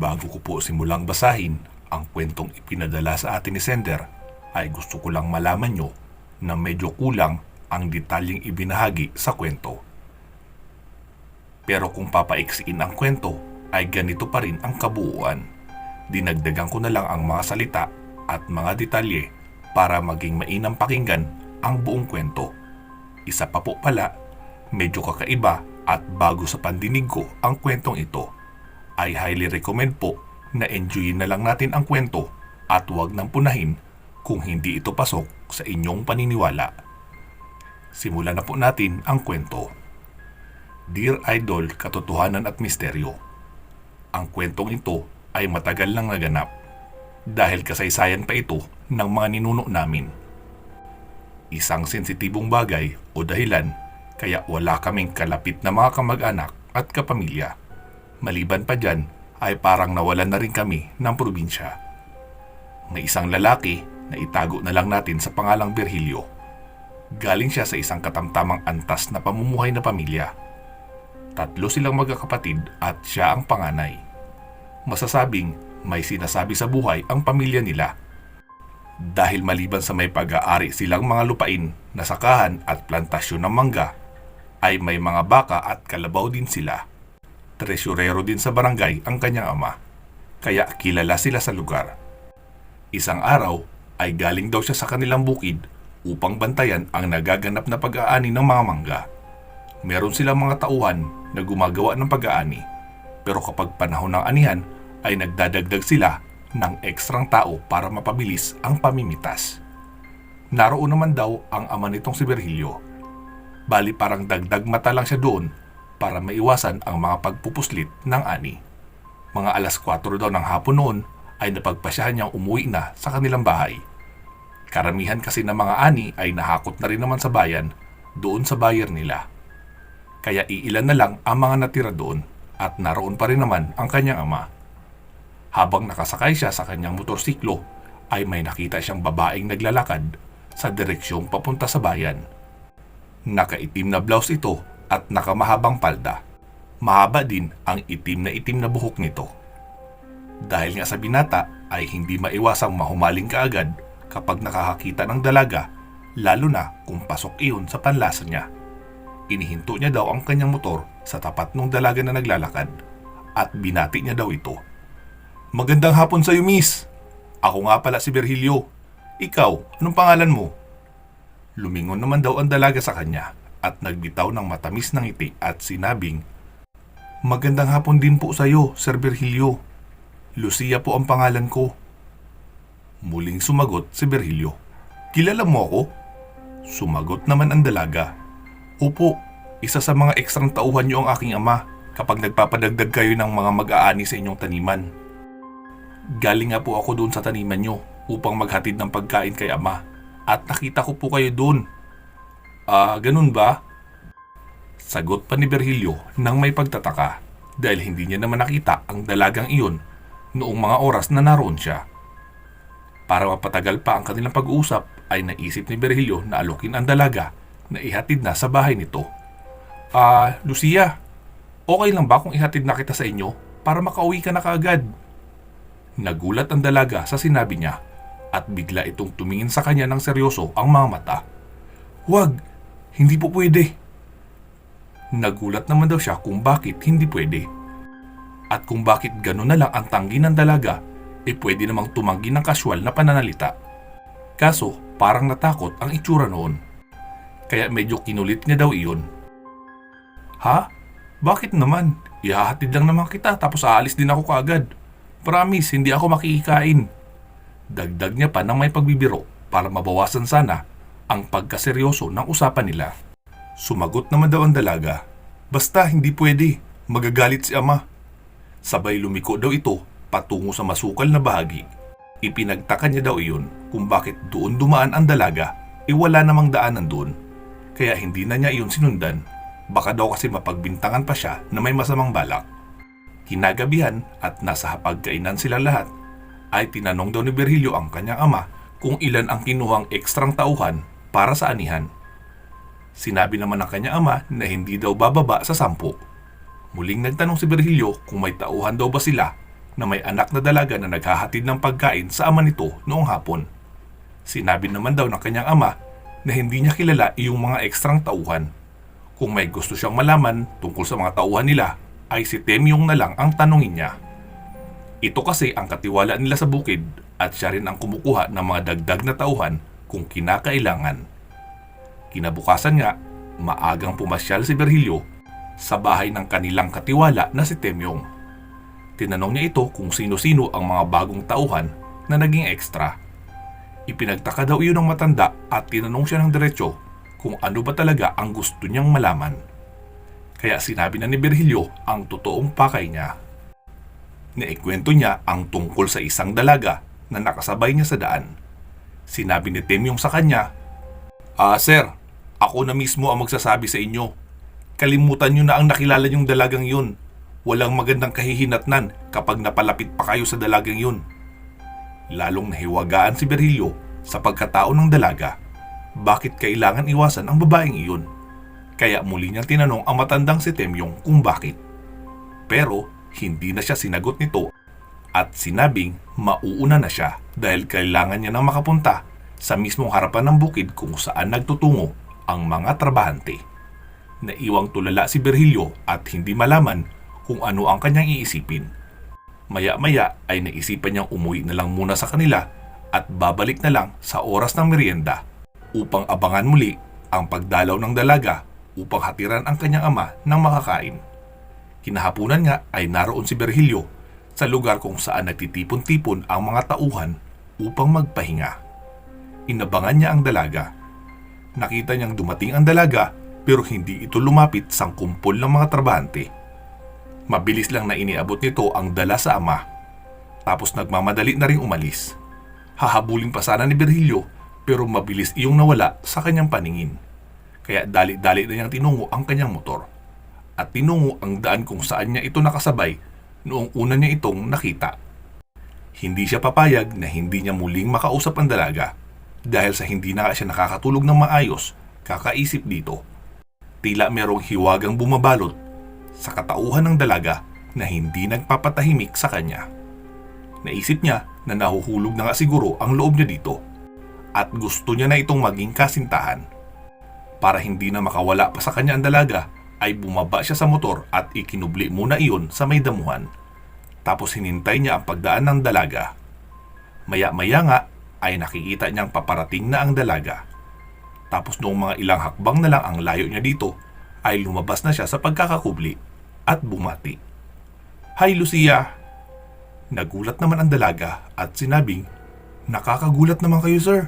Bago ko po simulang basahin ang kwentong ipinadala sa atin ni Sender, ay gusto ko lang malaman nyo na medyo kulang ang detalyeng ibinahagi sa kwento. Pero kung papaiksiin ang kwento, ay ganito pa rin ang kabuuan. Dinagdagan ko na lang ang mga salita at mga detalye para maging mainam pakinggan ang buong kwento. Isa pa po pala, medyo kakaiba at bago sa pandinig ko ang kwentong ito, ay highly recommend po na enjoyin na lang natin ang kwento at huwag nang punahin kung hindi ito pasok sa inyong paniniwala. Simulan na po natin ang kwento. Dear Idol, Katotohanan at Misteryo. Ang kwentong ito ay matagal nang naganap dahil kasaysayan pa ito ng mga ninuno namin. Isang sensitibong bagay o dahilan kaya wala kaming kalapit na mga kamag-anak at kapamilya. Maliban pa dyan ay parang nawalan na rin kami ng probinsya. May isang lalaki na itago na lang natin sa pangalang Virgilio. Galing siya sa isang katamtamang antas na pamumuhay na pamilya. 3 silang magkakapatid at siya ang panganay. Masasabing may sinasabi sa buhay ang pamilya nila. Dahil maliban sa may pag-aari silang mga lupain na sakahan at plantasyon ng mangga, ay may mga baka at kalabaw din sila. Tresurero din sa barangay ang kanyang ama, kaya kilala sila sa lugar. Isang araw ay galing daw siya sa kanilang bukid upang bantayan ang nagaganap na pag-aani ng mga mangga. Meron silang mga tauhan na gumagawa ng pag-aani, pero kapag panahon ng anihan ay nagdadagdag sila ng ekstrang tao para mapabilis ang pamimitas. Naroon naman daw ang ama nitong si Virgilio. Bali parang dagdag mata lang siya doon para maiwasan ang mga pagpupuslit ng ani. Mga alas 4 daw ng hapon noon ay napagpasyahan niyang umuwi na sa kanilang bahay. Karamihan kasi ng mga ani ay nahakot na rin naman sa bayan doon sa bayer nila. Kaya iilan na lang ang mga natira doon at naroon pa rin naman ang kanyang ama. Habang nakasakay siya sa kanyang motorsiklo ay may nakita siyang babaeng naglalakad sa direksyong papunta sa bayan. Nakaitim na blouse ito at nakamahabang palda. Mahaba din ang itim na buhok nito. Dahil nga sa binata ay hindi maiwasang mahumaling kaagad kapag nakakakita ng dalaga, lalo na kung pasok iyon sa panlasa niya. Inihinto niya daw ang kanyang motor sa tapat ng dalaga na naglalakad at binati niya daw ito. "Magandang hapon sa iyo, miss. Ako nga pala si Virgilio. Ikaw, anong pangalan mo?" Lumingon naman daw ang dalaga sa kanya at nagbitaw ng matamis na ngiti at sinabing, "Magandang hapon din po sa iyo, Sir Virgilio. Lucia po ang pangalan ko." Muling sumagot si Virgilio, "Kilala mo ako?" Sumagot naman ang dalaga, "Opo, isa sa mga ekstrang tauhan niyo ang aking ama kapag nagpapadagdag kayo ng mga mag-aani sa inyong taniman. Galing nga po ako doon sa taniman niyo upang maghatid ng pagkain kay ama at nakita ko po kayo doon." Ganun ba?" Sagot pa ni Virgilio nang may pagtataka dahil hindi niya naman nakita ang dalagang iyon noong mga oras na naroon siya. Para mapatagal pa ang kanilang pag-uusap ay naisip ni Virgilio na alokin ang dalaga na ihatid na sa bahay nito. Lucia, okay lang ba kung ihatid na kita sa inyo para makauwi ka na kaagad?" Nagulat ang dalaga sa sinabi niya at bigla itong tumingin sa kanya ng seryoso ang mga mata. "Wag, hindi po pwede." Nagulat naman daw siya kung bakit hindi pwede. At kung bakit gano'n na lang ang tanggi ng dalaga, pwede namang tumanggi ng kasyual na pananalita. Kaso parang natakot ang itsura noon. Kaya medyo kinulit niya daw iyon. "Ha? Bakit naman? Ihahatid lang naman kita tapos aalis din ako kaagad. Promise, hindi ako makikikain." Dagdag niya pa ng may pagbibiro para mabawasan sana ang pagkaseryoso ng usapan nila. Sumagot naman daw ang dalaga, "Basta hindi pwede, magagalit si ama." Sabay lumiko daw ito patungo sa masukal na bahagi. Ipinagtaka niya daw iyon kung bakit doon dumaan ang dalaga, wala namang daanan doon. Kaya hindi na niya iyon sinundan. Baka daw kasi mapagbintangan pa siya na may masamang balak. Kinagabihan at nasa hapagkainan silang lahat, ay tinanong daw ni Virgilio ang kanyang ama kung ilan ang kinuhang ekstrang tauhan para sa anihan. Sinabi naman ng kanyang ama na hindi daw bababa sa 10. Muling nagtanong si Virgilio kung may tauhan daw ba sila na may anak na dalaga na naghahatid ng pagkain sa ama nito noong hapon. Sinabi naman daw ng kanyang ama na hindi niya kilala iyong mga ekstrang tauhan. Kung may gusto siyang malaman tungkol sa mga tauhan nila, ay si Temyong na lang ang tanungin niya. Ito kasi ang katiwala nila sa bukid at siya rin ang kumukuha ng mga dagdag na tauhan kung kinakailangan. Kinabukasan nga, maagang pumasyal si Virgilio sa bahay ng kanilang katiwala na si Temyong. Tinanong niya ito kung sino-sino ang mga bagong tauhan na naging ekstra. Ipinagtaka daw iyon ng matanda at tinanong siya ng diretsyo kung ano ba talaga ang gusto niyang malaman. Kaya sinabi na ni Virgilio ang totoong pakay niya. Naikwento niya ang tungkol sa isang dalaga na nakasabay niya sa daan. Sinabi ni Temyong sa kanya, Sir, ako na mismo ang magsasabi sa inyo. Kalimutan niyo na ang nakilala niyong dalagang yun. Walang magandang kahihinatnan kapag napalapit pa kayo sa dalagang yun. Lalong nahiwagaan si Virgilio sa pagkatao ng dalaga. Bakit kailangan iwasan ang babaeng iyon? Kaya muli niyang tinanong ang matandang si Temyong kung bakit. Pero hindi na siya sinagot nito at sinabing mauuna na siya dahil kailangan niya nang makapunta sa mismong harapan ng bukid kung saan nagtutungo ang mga trabahante. Naiwang tulala si Virgilio at hindi malaman kung ano ang kanyang iisipin. Maya-maya ay naisipan niyang umuwi na lang muna sa kanila at babalik na lang sa oras ng merienda upang abangan muli ang pagdalaw ng dalaga upang hatiran ang kanyang ama ng makakain. Kinahapunan nga ay naroon si Virgilio sa lugar kung saan nagtitipon-tipon ang mga tauhan upang magpahinga. Inabangan niya ang dalaga. Nakita niyang dumating ang dalaga pero hindi ito lumapit sa kumpol ng mga trabahante. Mabilis lang na iniabot nito ang dala sa ama. Tapos nagmamadali na rin umalis. Hahabulin pa sana ni Virgilio pero mabilis iyong nawala sa kanyang paningin. Kaya dali-dali na niyang tinungo ang kanyang motor. At tinungo ang daan kung saan niya ito nakasabay noong una niya itong nakita. Hindi siya papayag na hindi niya muling makausap ang dalaga dahil sa hindi na siya nakakatulog ng maayos, kakaisip dito. Tila merong hiwagang bumabalot sa katauhan ng dalaga na hindi nagpapatahimik sa kanya. Naisip niya na nahuhulog na nga siguro ang loob niya dito at gusto niya na itong maging kasintahan. Para hindi na makawala pa sa kanya ang dalaga, ay bumaba siya sa motor at ikinubli muna iyon sa may damuhan. Tapos hinintay niya ang pagdaan ng dalaga. Maya-maya nga ay nakikita niyang paparating na ang dalaga. Tapos noong mga ilang hakbang na lang ang layo niya dito, ay lumabas na siya sa pagkakakubli at bumati. Hi Lucia! Nagulat naman ang dalaga at sinabing, Nakakagulat naman kayo sir.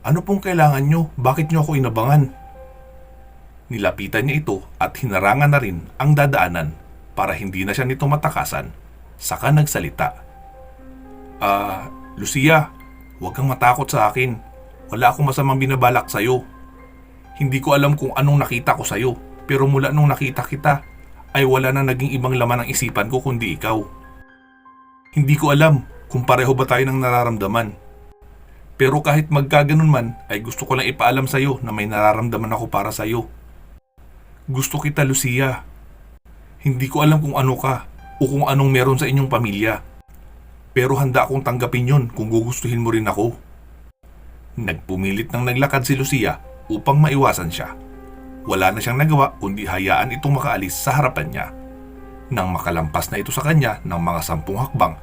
Ano pong kailangan nyo? Bakit nyo ako inabangan? Nilapitan niya ito at hinarangan na rin ang dadaanan para hindi na siya nito matakasan. Saka nagsalita. Lucia, huwag kang matakot sa akin. Wala akong masamang binabalak sa'yo. Hindi ko alam kung anong nakita ko sa'yo, pero mula nung nakita kita, ay wala na naging ibang laman ng isipan ko kundi ikaw. Hindi ko alam kung pareho ba tayo ng nararamdaman. Pero kahit magkaganon man, ay gusto ko lang ipaalam sa'yo na may nararamdaman ako para sa'yo. Gusto kita, Lucia. Hindi ko alam kung ano ka o kung anong meron sa inyong pamilya. Pero handa akong tanggapin yon kung gugustuhin mo rin ako. Nagpumilit ng naglakad si Lucia upang maiwasan siya. Wala na siyang nagawa kundi hayaan itong makaalis sa harapan niya. Nang makalampas na ito sa kanya ng mga 10 hakbang,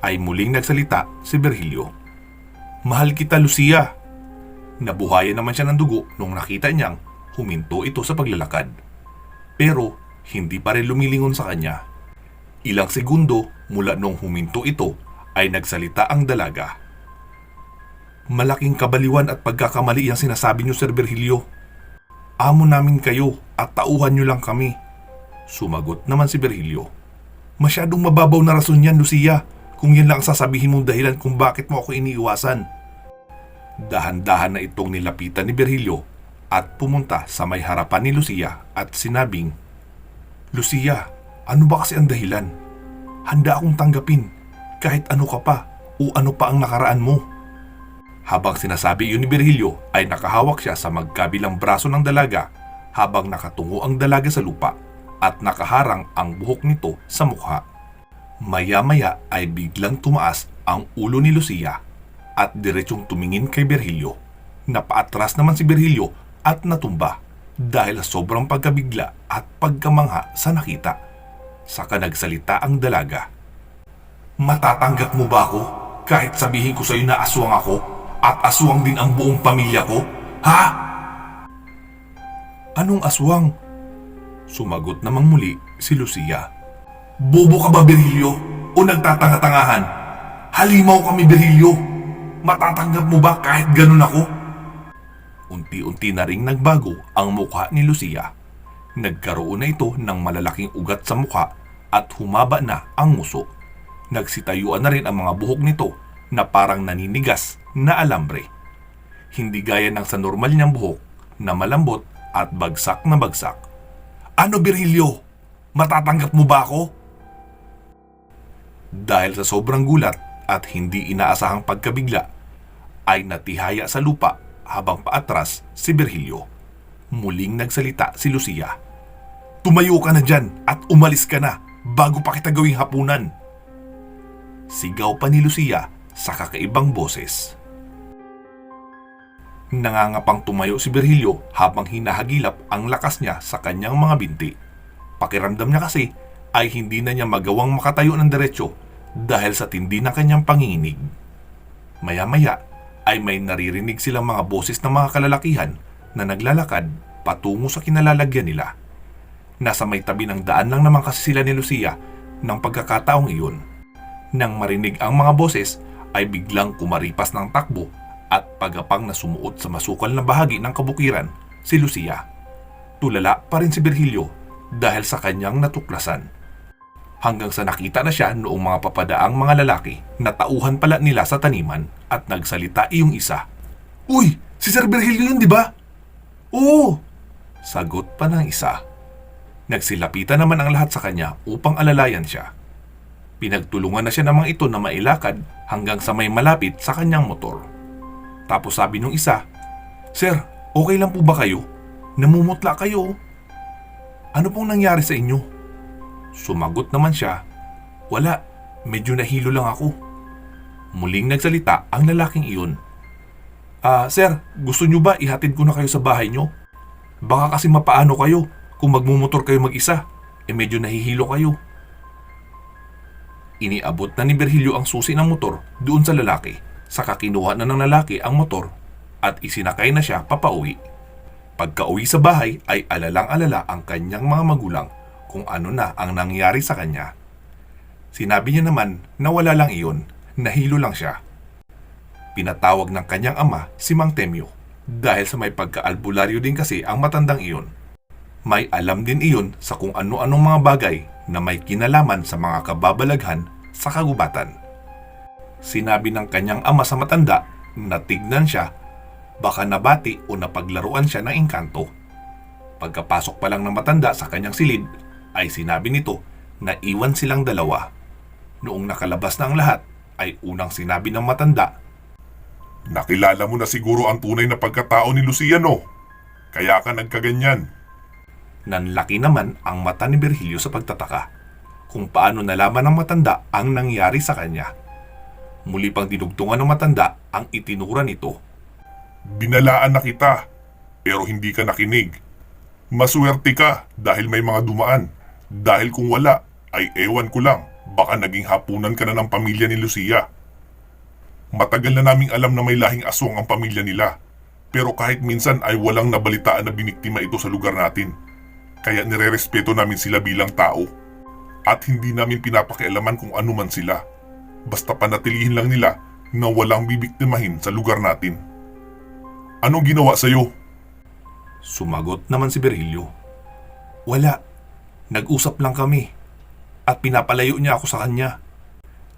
ay muling nagsalita si Virgilio. Mahal kita, Lucia. Nabuhayan naman siya ng dugo nung nakita niyang huminto ito sa paglalakad. Pero hindi pa rin lumilingon sa kanya. Ilang segundo mula nung huminto ito ay nagsalita ang dalaga. Malaking kabaliwan at pagkakamali ang sinasabi niyo, Sir Virgilio. Amo namin kayo at tauhan niyo lang kami. Sumagot naman si Virgilio. Masyadong mababaw na rason yan, Lucia, kung yan lang sasabihin mong dahilan kung bakit mo ako iniiwasan. Dahan-dahan na itong nilapitan ni Virgilio at pumunta sa may harapan ni Lucia at sinabing, Lucia, ano ba kasi ang dahilan? Handa akong tanggapin kahit ano ka pa o ano pa ang nakaraan mo. Habang sinasabi iyon ni Virgilio ay nakahawak siya sa magkabilang braso ng dalaga habang nakatungo ang dalaga sa lupa at nakaharang ang buhok nito sa mukha. Maya-maya ay biglang tumaas ang ulo ni Lucia at diretsong tumingin kay Virgilio. Napaatras naman si Virgilio at natumba dahil sa sobrang pagkabigla at pagkamangha sa nakita. Saka nagsalita ang dalaga. Matatanggap mo ba ako kahit sabihin ko sa iyo na aswang ako at aswang din ang buong pamilya ko? Ha? Anong aswang? Sumagot namang muli si Lucia. Bobo ka ba, Virgilio? O nagtatanga-tangahan? Halimaw kami, Virgilio. Matatanggap mo ba kahit ganun ako? Unti-unti na ring nagbago ang mukha ni Lucia. Nagkaroon na ito ng malalaking ugat sa mukha at humaba na ang nguso. Nagsitayuan na rin ang mga buhok nito na parang naninigas na alambre. Hindi gaya ng sa normal niyang buhok na malambot at bagsak na bagsak. Ano, Virgilio? Matatanggap mo ba ako? Dahil sa sobrang gulat at hindi inaasahang pagkabigla, ay natihaya sa lupa habang paatras si Virgilio. Muling nagsalita si Lucia. Tumayo ka na dyan at umalis ka na bago pa kita gawing hapunan. Sigaw pa ni Lucia sa kakaibang boses. Nangangapang tumayo si Virgilio habang hinahagilap ang lakas niya sa kanyang mga binti. Pakiramdam niya kasi ay hindi na niya magawang makatayo ng diretsyo dahil sa tindi ng kanyang panginginig. Maya-maya ay may naririnig silang mga boses ng mga kalalakihan na naglalakad patungo sa kinalalagyan nila. Nasa may tabi ng daan lang naman kasi sila ni Lucia ng pagkakataong iyon. Nang marinig ang mga boses ay biglang kumaripas ng takbo at pagapang na sumuot sa masukal na bahagi ng kabukiran si Lucia. Tulala pa rin si Virgilio dahil sa kanyang natuklasan. Hanggang sa nakita na siya noong mga papadaang mga lalaki na tauhan pala nila sa taniman at nagsalita iyong isa. Uy! Si Sir Virgilio yun, di ba? Oo! Sagot pa ng isa. Nagsilapitan naman ang lahat sa kanya upang alalayan siya. Pinagtulungan na siya ng mga ito na mailakad hanggang sa may malapit sa kanyang motor. Tapos sabi nung isa, Sir, okay lang po ba kayo? Namumutla kayo. Ano pong nangyari sa inyo? Sumagot naman siya, wala, medyo nahilo lang ako. Muling nagsalita ang lalaking iyon. Sir, gusto nyo ba ihatid ko na kayo sa bahay nyo? Baka kasi mapaano kayo kung magmumotor kayo mag-isa, medyo nahihilo kayo. Iniabot na ni Virgilio ang susi ng motor doon sa lalaki, saka kinuha na ng lalaki ang motor at isinakay na siya papauwi. Pagka-uwi sa bahay ay alalang-alala ang kanyang mga magulang kung ano na ang nangyari sa kanya. Sinabi niya naman na wala lang iyon, nahilo lang siya. Pinatawag ng kanyang ama si Mang Temyo dahil sa may pagka-albularyo din kasi ang matandang iyon. May alam din iyon sa kung ano-anong mga bagay na may kinalaman sa mga kababalaghan sa kagubatan. Sinabi ng kanyang ama sa matanda na tignan siya, baka nabati o napaglaruan siya ng engkanto. Pagkapasok pa lang ng matanda sa kanyang silid, ay sinabi nito na iwan silang dalawa. Noong nakalabas na ang lahat, ay unang sinabi ng matanda, Nakilala mo na siguro ang tunay na pagkatao ni Luciano, kaya ka nagkaganyan. Nanlaki naman ang mata ni Virgilio sa pagtataka kung paano nalaman ng matanda ang nangyari sa kanya. Muli pang dinugtungan ng matanda ang itinura nito. Binalaan na kita, pero hindi ka nakinig. Maswerte ka dahil may mga dumaan. Dahil kung wala, ay ewan ko lang, baka naging hapunan ka na ng pamilya ni Lucia. Matagal na naming alam na may lahing aswang ang pamilya nila, pero kahit minsan ay walang nabalitaan na biniktima ito sa lugar natin. Kaya nirerespeto namin sila bilang tao. At hindi namin pinapakialaman kung ano man sila. Basta panatilihin lang nila na walang bibiktimahin sa lugar natin. Anong ginawa sa'yo? Sumagot naman si Virgilio. Wala. Nag-usap lang kami. At pinapalayo niya ako sa kanya.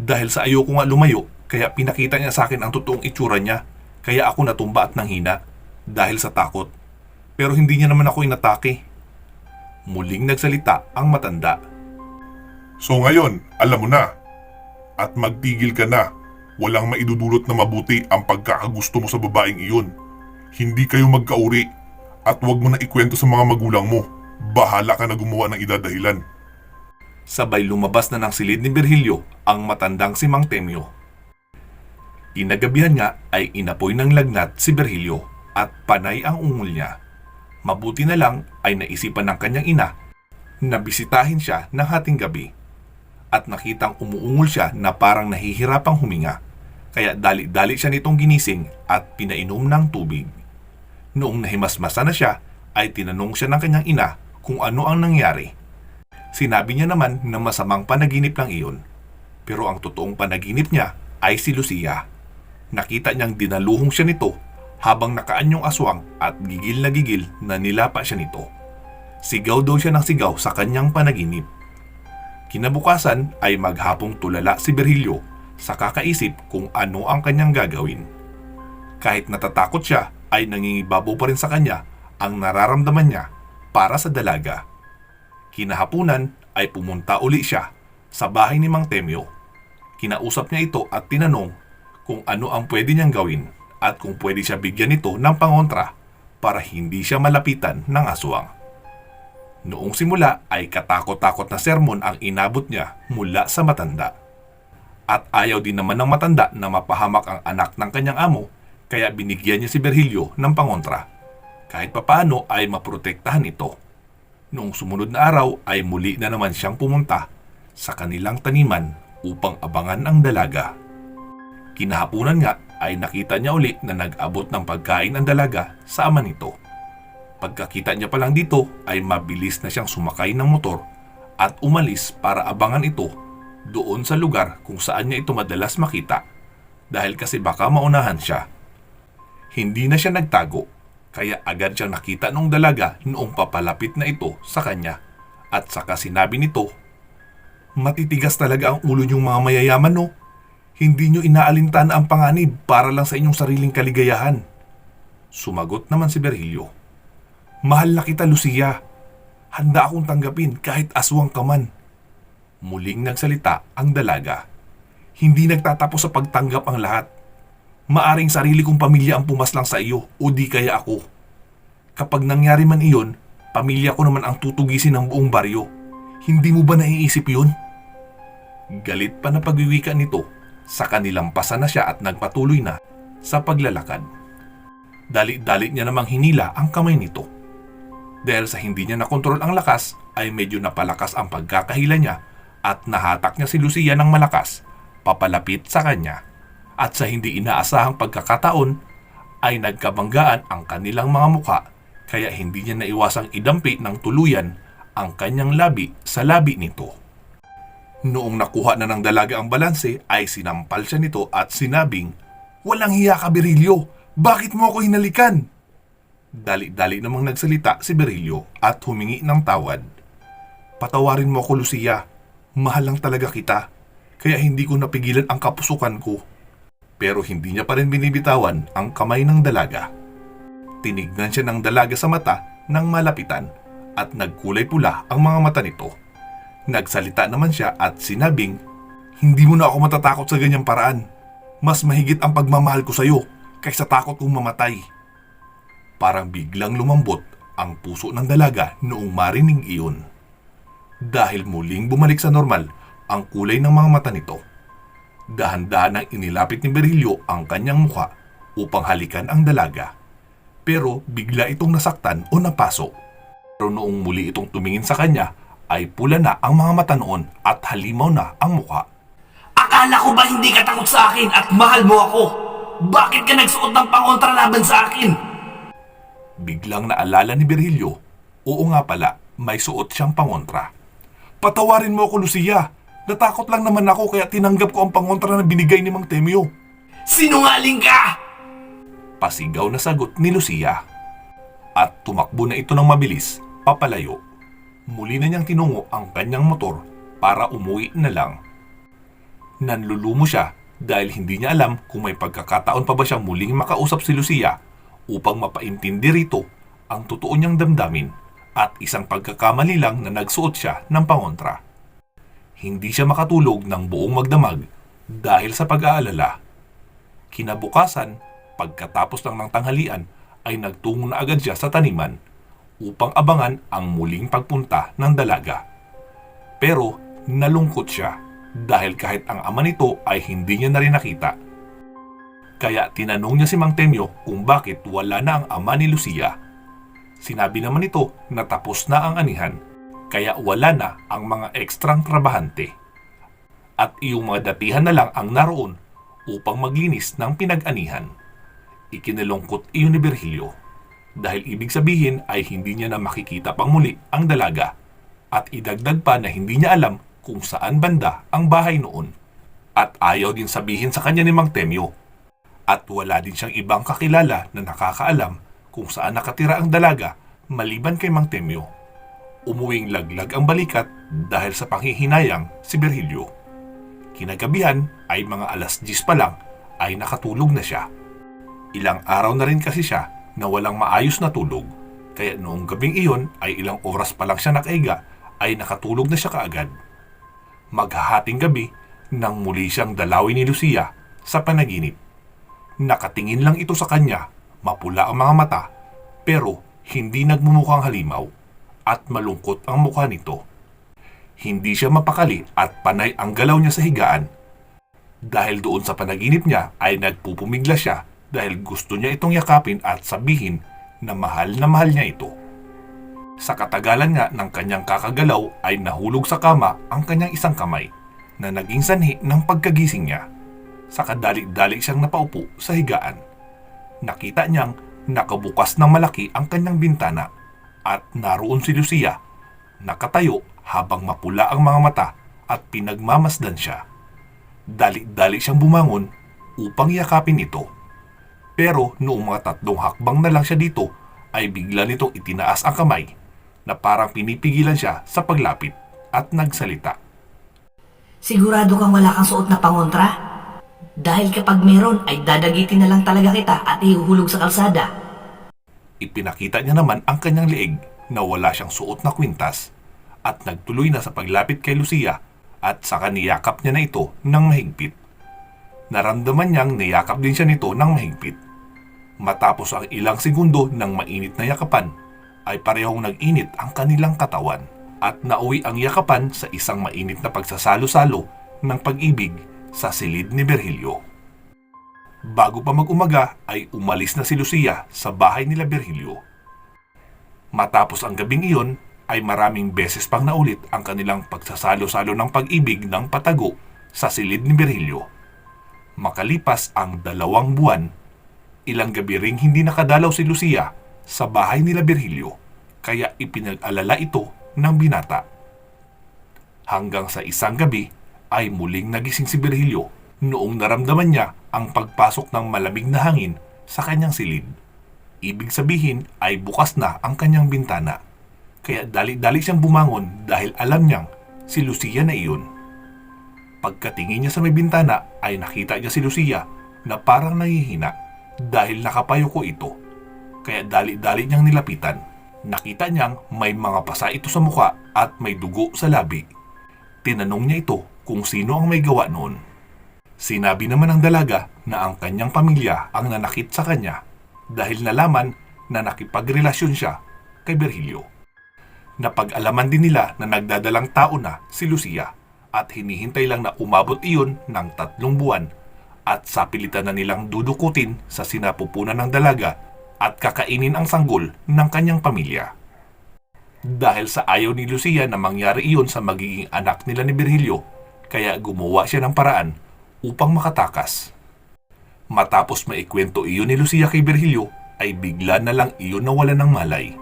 Dahil sa ayoko nga lumayo, kaya pinakita niya sa akin ang totoong itsura niya. Kaya ako natumba at nanghina. Dahil sa takot. Pero hindi niya naman ako inatake. Muling nagsalita ang matanda. So ngayon, alam mo na. At magtigil ka na. Walang maidudulot na mabuti ang pagkakagusto mo sa babaeng iyon. Hindi kayo magkauri. At huwag mo na ikwento sa mga magulang mo. Bahala ka na gumawa ng idadahilan. Sabay lumabas na ng silid ni Virgilio ang matandang si Mang Temyo. Inagabihan nga ay inapoy ng lagnat si Virgilio at panay ang ungol niya. Mabuti na lang ay naisipan ng kanyang ina na bisitahin siya ng hating gabi at nakitang umuungol siya na parang nahihirapang huminga. Kaya dali-dali siya nitong ginising at pinainom ng tubig. Noong nahimasmasa na siya ay tinanong siya ng kanyang ina kung ano ang nangyari. Sinabi niya naman na masamang panaginip lang iyon. Pero ang totoong panaginip niya ay si Lucia. Nakita niyang dinaluhong siya nito habang nakaanyong aswang at gigil na nilapa siya nito. Sigaw daw siya ng sigaw sa kanyang panaginip. Kinabukasan ay maghapong tulala si Virgilio sa kakaisip kung ano ang kanyang gagawin. Kahit natatakot siya ay nangingibabaw pa rin sa kanya ang nararamdaman niya para sa dalaga. Kinahapunan ay pumunta uli siya sa bahay ni Mang Temyo. Kinausap niya ito at tinanong kung ano ang pwede niyang gawin at kung pwede siya bigyan nito ng pangontra para hindi siya malapitan ng aswang. Noong simula ay katakot-takot na sermon ang inabot niya mula sa matanda. At ayaw din naman ng matanda na mapahamak ang anak ng kanyang amo, kaya binigyan niya si Virgilio ng pangontra. Kahit papaano ay maprotektahan ito. Noong sumunod na araw ay muli na naman siyang pumunta sa kanilang taniman upang abangan ang dalaga. Kinahapunan nga ay nakita niya uli na nag-abot ng pagkain ang dalaga sa ama nito. Pagkakita niya pa lang dito ay mabilis na siyang sumakay ng motor at umalis para abangan ito doon sa lugar kung saan niya ito madalas makita dahil kasi baka maunahan siya. Hindi na siya nagtago kaya agad siyang nakita ng dalaga noong papalapit na ito sa kanya at saka sinabi nito, "Matitigas talaga ang ulo niyong mga mayayaman, no? Hindi niyo inaalintana ang panganib para lang sa inyong sariling kaligayahan." Sumagot naman si Virgilio, "Mahal na kita, Lucia. Handa akong tanggapin kahit aswang ka man." Muling nagsalita ang dalaga, "Hindi nagtatapos sa pagtanggap ang lahat. Maaring sarili kong pamilya ang pumaslang sa iyo o di kaya ako. Kapag nangyari man iyon, pamilya ko naman ang tutugisin ng buong baryo. Hindi mo ba naiisip yun?" Galit pa na pagwiwika nito, sa kanilampasan na siya at nagpatuloy na sa paglalakad. Dali-dali niya namang hinila ang kamay nito. Dahil sa hindi niya nakontrol ang lakas, ay medyo napalakas ang pagkakahila niya at nahatak niya si Lucia ng malakas, papalapit sa kanya. At sa hindi inaasahang pagkakataon, ay nagkabanggaan ang kanilang mga mukha, kaya hindi niya naiwasang idampi ng tuluyan ang kanyang labi sa labi nito. Noong nakuha na ng dalaga ang balanse, ay sinampal siya nito at sinabing, "Walang hiya ka, Virgilio! Bakit mo ako hinalikan?" Dali-dali namang nagsalita si Virgilio at humingi ng tawad. "Patawarin mo ako, Lucia. Mahal lang talaga kita, kaya hindi ko napigilan ang kapusukan ko." Pero hindi niya pa rin binibitawan ang kamay ng dalaga. Tinignan siya ng dalaga sa mata ng malapitan at nagkulay pula ang mga mata nito. Nagsalita naman siya at sinabing, "Hindi mo na ako matatakot sa ganyang paraan. Mas mahigit ang pagmamahal ko sa iyo kaysa takot kong mamatay." Parang biglang lumambot ang puso ng dalaga noong marinig iyon. Dahil muling bumalik sa normal ang kulay ng mga mata nito. Dahan-dahan ang inilapit ni Virgilio ang kanyang mukha upang halikan ang dalaga. Pero bigla itong nasaktan o napaso. Pero noong muli itong tumingin sa kanya, ay pula na ang mga mata noon at halimaw na ang mukha. "Akala ko ba hindi ka takot sa akin at mahal mo ako? Bakit ka nagsuot ng pangontra laban sa akin?" Biglang naalala ni Virgilio, oo nga pala, may suot siyang pangontra. "Patawarin mo ako, Lucia. Natakot lang naman ako kaya tinanggap ko ang pangontra na binigay ni Mang Temyo." "Sinungaling ka!" Pasigaw na sagot ni Lucia. At tumakbo na ito ng mabilis, papalayo. Muli na niyang tinungo ang kanyang motor para umuwi na lang. Nanlulumo siya dahil hindi niya alam kung may pagkakataon pa ba siyang muling makausap si Lucia upang mapaintindi rito ang totoo niyang damdamin at isang pagkakamali lang na nagsuot siya ng pangontra. Hindi siya makatulog ng buong magdamag dahil sa pag-aalala. Kinabukasan, pagkatapos lang ng tanghalian, ay nagtungo na agad siya sa taniman upang abangan ang muling pagpunta ng dalaga. Pero nalungkot siya dahil kahit ang ama nito ay hindi niya na rin nakita. Kaya tinanong niya si Mang Temyo kung bakit wala na ang ama ni Lucia. Sinabi naman nito na tapos na ang anihan, kaya wala na ang mga ekstrang trabahante. At iyong mga datihan na lang ang naroon upang maglinis ng pinag-anihan. Ikinalungkot iyon ni Virgilio dahil ibig sabihin ay hindi niya na makikita pang muli ang dalaga at idagdag pa na hindi niya alam kung saan banda ang bahay noon. At ayaw din sabihin sa kanya ni Mang Temyo. At wala din siyang ibang kakilala na nakakaalam kung saan nakatira ang dalaga maliban kay Mang Temyo. Umuwing laglag ang balikat dahil sa panghihinayang si Virgilio. Kinagabihan ay mga alas 10 pa lang ay nakatulog na siya. Ilang araw na rin kasi siya na walang maayos na tulog, kaya noong gabing iyon ay ilang oras pa lang siya nakahiga ay nakatulog na siya kaagad. Maghahating gabi nang muli siyang dalawin ni Lucia sa panaginip. Nakatingin lang ito sa kanya, mapula ang mga mata, pero hindi nagmumukhang halimaw at malungkot ang mukha nito. Hindi siya mapakali at panay ang galaw niya sa higaan. Dahil doon sa panaginip niya ay nagpupumigla siya dahil gusto niya itong yakapin at sabihin na mahal niya ito. Sa katagalan nga ng kanyang kakagalaw ay nahulog sa kama ang kanyang isang kamay na naging sanhi ng pagkagising niya. Sa kadali-dali siyang napaupo sa higaan. Nakita niyang nakabukas ng malaki ang kanyang bintana at naroon si Lucia, nakatayo habang mapula ang mga mata at pinagmamasdan siya. Dali-dali siyang bumangon upang yakapin ito. Pero noong mga 3 hakbang na lang siya dito, ay bigla nitong itinaas ang kamay na parang pinipigilan siya sa paglapit at nagsalita. Sigurado kang wala kang suot na pangontra? Dahil kapag meron ay dadagitin na lang talaga kita at ihuhulog sa kalsada. Ipinakita niya naman ang kanyang liig na wala siyang suot na kwintas at nagtuloy na sa paglapit kay Lucia at saka niyakap niya na ito ng mahigpit. Naramdaman niyang niyakap din siya nito ng mahigpit. Matapos ang ilang segundo ng mainit na yakapan, ay parehong nag-init ang kanilang katawan at nauwi ang yakapan sa isang mainit na pagsasalo-salo ng pag-ibig sa silid ni Virgilio. Bago pa mag-umaga ay umalis na si Lucia sa bahay nila Virgilio. Matapos ang gabing iyon ay maraming beses pang naulit ang kanilang pagsasalo-salo ng pag-ibig ng patago sa silid ni Virgilio. Makalipas ang 2 buwan, ilang gabi ring hindi nakadalaw si Lucia sa bahay nila Virgilio, kaya ipinag-alala ito ng binata. Hanggang sa isang gabi ay muling nagising si Virgilio noong naramdaman niya ang pagpasok ng malamig na hangin sa kanyang silid. Ibig sabihin ay bukas na ang kanyang bintana, kaya dali-dali siyang bumangon dahil alam niyang si Lucia na iyon. Pagkatingin niya sa may bintana ay nakita niya si Lucia na parang nangihina dahil nakapayuko ito. Kaya dali-dali niyang nilapitan. Nakita niyang may mga pasa ito sa mukha at may dugo sa labi. Tinanong niya ito kung sino ang may gawa noon. Sinabi naman ng dalaga na ang kanyang pamilya ang nanakit sa kanya dahil nalaman na nakipagrelasyon siya kay Virgilio. Napag-alaman din nila na nagdadalang tao na si Lucia at hinihintay lang na umabot iyon ng 3 buwan at sapilitan na nilang dudukutin sa sinapupunan ng dalaga at kakainin ang sanggol ng kanyang pamilya. Dahil sa ayaw ni Lucia na mangyari iyon sa magiging anak nila ni Virgilio, kaya gumawa siya ng paraan upang makatakas. Matapos maikwento iyon ni Lucia kay Virgilio, ay bigla na lang iyon nawala ng malay.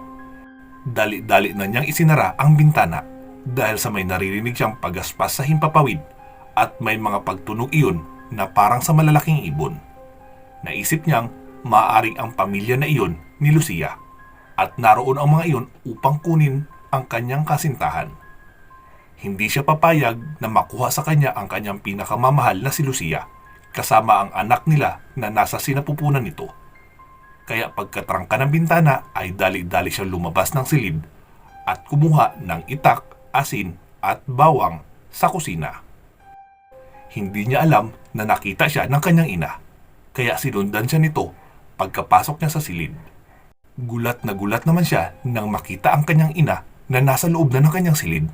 Dali-dali na niyang isinara ang bintana dahil sa may naririnig siyang pagaspas sa himpapawid at may mga pagtunog iyon na parang sa malalaking ibon. Naisip niyang maaaring ang pamilya na iyon ni Lucia at naroon ang mga iyon upang kunin ang kanyang kasintahan. Hindi siya papayag na makuha sa kanya ang kanyang pinakamamahal na si Lucia kasama ang anak nila na nasa sinapupunan nito. Kaya pagkatrangka ng bintana ay dali-dali siyang lumabas ng silid at kumuha ng itak, asin at bawang sa kusina. Hindi niya alam na nakita siya ng kanyang ina, kaya sinundan siya nito pagkapasok niya sa silid. Gulat na gulat naman siya nang makita ang kanyang ina na nasa loob na ng kanyang silid.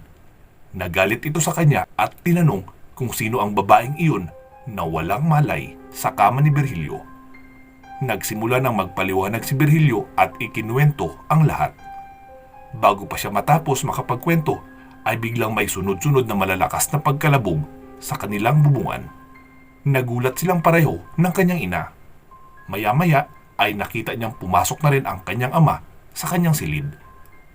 Nagalit ito sa kanya at tinanong kung sino ang babaeng iyon na walang malay sa kama ni Virgilio. Nagsimula ng magpaliwanag si Virgilio at ikinuwento ang lahat. Bago pa siya matapos makapagkwento, ay biglang may sunod-sunod na malalakas na pagkalabog sa kanilang bubungan. Nagulat silang pareho ng kanyang ina. Maya-maya ay nakita niyang pumasok na rin ang kanyang ama sa kanyang silid.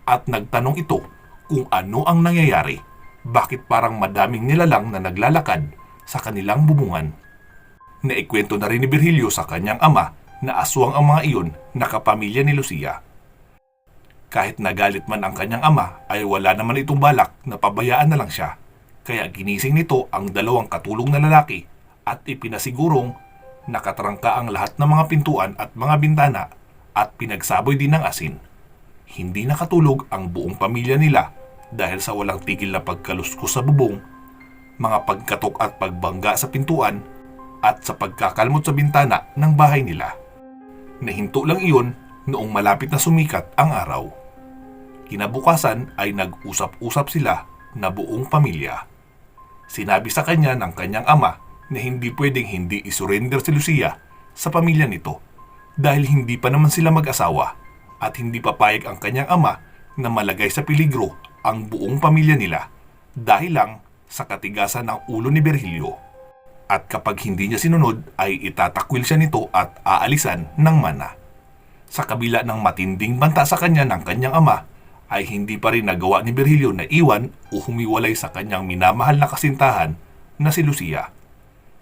At nagtanong ito kung ano ang nangyayari. Bakit parang madaming nilalang na naglalakad sa kanilang bubungan. Naikwento na rin ni Virgilio sa kanyang ama na aswang ang mga iyon na kapamilya ni Lucia. Kahit nagalit man ang kanyang ama ay wala naman itong balak na pabayaan na lang siya. Kaya ginising nito ang dalawang katulong na lalaki at ipinasigurong nakatrangka ang lahat ng mga pintuan at mga bintana at pinagsaboy din ng asin. Hindi nakatulog ang buong pamilya nila dahil sa walang tigil na pagkaluskos sa bubong, mga pagkatok at pagbangga sa pintuan, at sa pagkakalmot sa bintana ng bahay nila. Nahinto lang iyon noong malapit na sumikat ang araw. Kinabukasan ay nag-usap-usap sila na buong pamilya. Sinabi sa kanya ng kanyang ama na hindi pwedeng hindi isurrender si Lucia sa pamilya nito dahil hindi pa naman sila mag-asawa at hindi papayag ang kanyang ama na malagay sa peligro ang buong pamilya nila dahil lang sa katigasan ng ulo ni Virgilio. At kapag hindi niya sinunod ay itatakwil siya nito at aalisan ng mana. Sa kabila ng matinding banta sa kanya ng kanyang ama ay hindi pa rin nagawa ni Virgilio na iwan o humiwalay sa kanyang minamahal na kasintahan na si Lucia.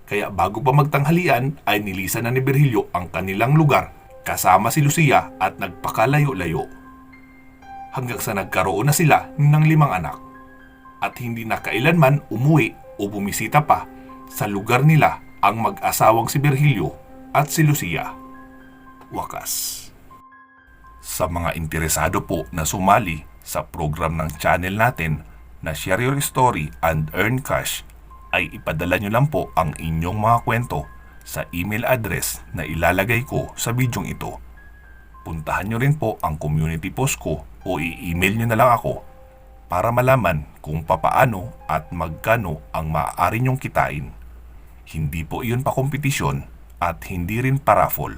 Kaya bago pa magtanghalian ay nilisan na ni Virgilio ang kanilang lugar kasama si Lucia at nagpakalayo-layo. Hanggang sa nagkaroon na sila ng 5 anak at hindi na kailanman umuwi o bumisita pa sa lugar nila ang mag-asawang si Virgilio at si Lucia. Wakas. Sa mga interesado po na sumali sa program ng channel natin na Share Your Story and Earn Cash, ay ipadala nyo lang po ang inyong mga kwento sa email address na ilalagay ko sa bidyong ito. Puntahan nyo rin po ang community post ko o i-email nyo na lang ako para malaman kung papaano at magkano ang maaari nyong kitain. Hindi po iyon pa kompetisyon at hindi rin pa raffle.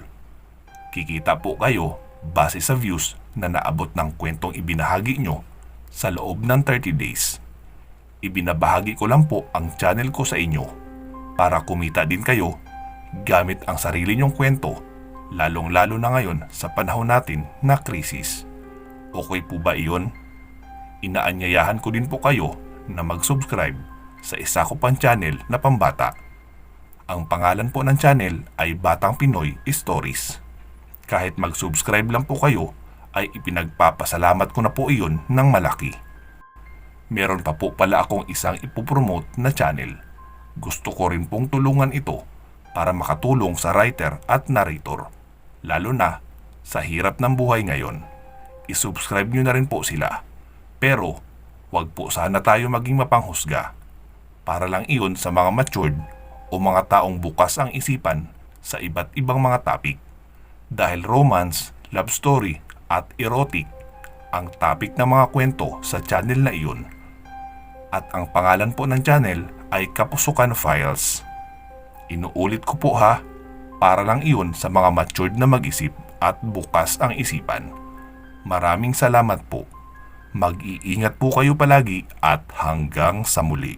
Kikita po kayo base sa views na naabot ng kwentong ibinahagi nyo sa loob ng 30 days. Ibinabahagi ko lang po ang channel ko sa inyo para kumita din kayo gamit ang sarili nyong kwento, lalong-lalo na ngayon sa panahon natin na krisis. Okay po ba iyon? Inaanyayahan ko din po kayo na mag-subscribe sa isa ko pang channel na pambata. Ang pangalan po ng channel ay Batang Pinoy Stories. Kahit mag-subscribe lang po kayo, ay ipinagpapasalamat ko na po iyon ng malaki. Meron pa po pala akong isang ipopromote na channel. Gusto ko rin pong tulungan ito para makatulong sa writer at narrator, lalo na sa hirap ng buhay ngayon. I-subscribe nyo na rin po sila. Pero, wag po sana tayo maging mapanghusga. Para lang iyon sa mga matured o mga taong bukas ang isipan sa iba't ibang mga topic. Dahil romance, love story at erotic ang topic ng mga kwento sa channel na iyon. At ang pangalan po ng channel ay Kapusukan Files. Inuulit ko po ha, para lang iyon sa mga matured na mag-isip at bukas ang isipan. Maraming salamat po. Mag-iingat po kayo palagi at hanggang sa muli.